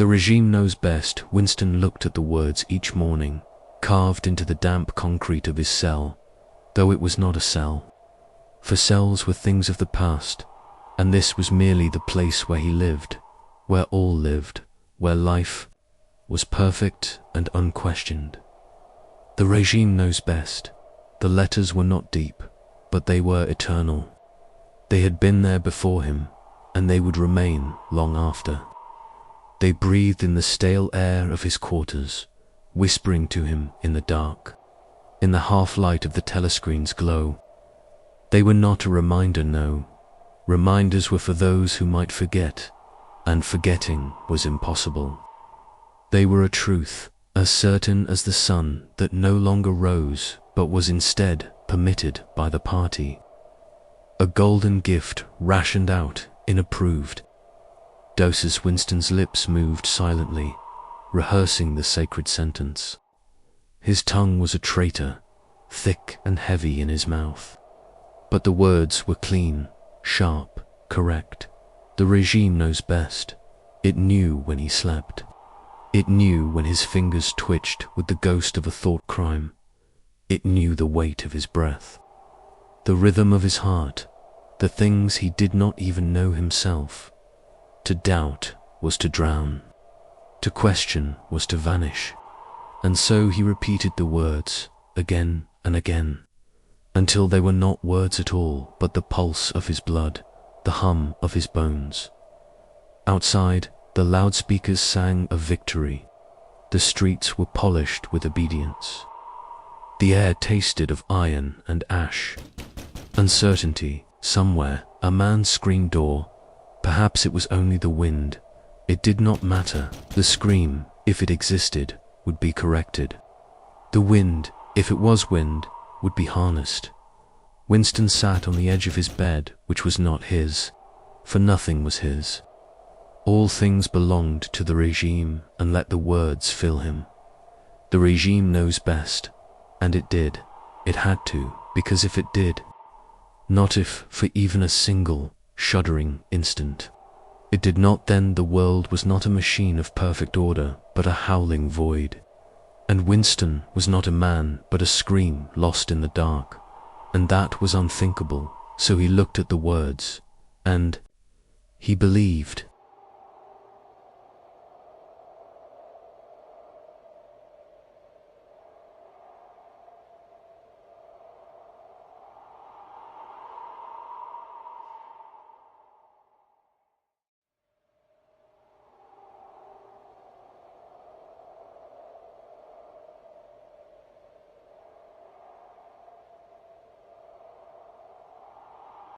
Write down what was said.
The regime knows best. Winston looked at the words each morning, carved into the damp concrete of his cell, though it was not a cell. For cells were things of the past, and this was merely the place where he lived, where all lived, where life was perfect and unquestioned. The regime knows best. The letters were not deep, but they were eternal. They had been there before him, and they would remain long after. They breathed in the stale air of his quarters, whispering to him in the dark, in the half-light of the telescreen's glow. They were not a reminder, no. Reminders were for those who might forget, and forgetting was impossible. They were a truth, as certain as the sun that no longer rose, but was instead permitted by the party. A golden gift rationed out in approved doses. Winston's lips moved silently, rehearsing the sacred sentence. His tongue was a traitor, thick and heavy in his mouth. But the words were clean, sharp, correct. The regime knows best. It knew when he slept. It knew when his fingers twitched with the ghost of a thought crime. It knew the weight of his breath, the rhythm of his heart, the things he did not even know himself. To doubt was to drown. To question was to vanish. And so he repeated the words again and again, until they were not words at all, but the pulse of his blood, the hum of his bones. Outside, the loudspeakers sang of victory. The streets were polished with obedience. The air tasted of iron and ash. Uncertainty. Somewhere, a man's screen door. Perhaps it was only the wind. It did not matter. The scream, if it existed, would be corrected. The wind, if it was wind, would be harnessed. Winston sat on the edge of his bed, which was not his, for nothing was his. All things belonged to the regime, and let the words fill him. The regime knows best, and it did. It had to, because if it did, not if for even a single, shuddering instant, it did not, then the world was not a machine of perfect order, but a howling void. And Winston was not a man, but a scream lost in the dark. And that was unthinkable, so he looked at the words, and he believed.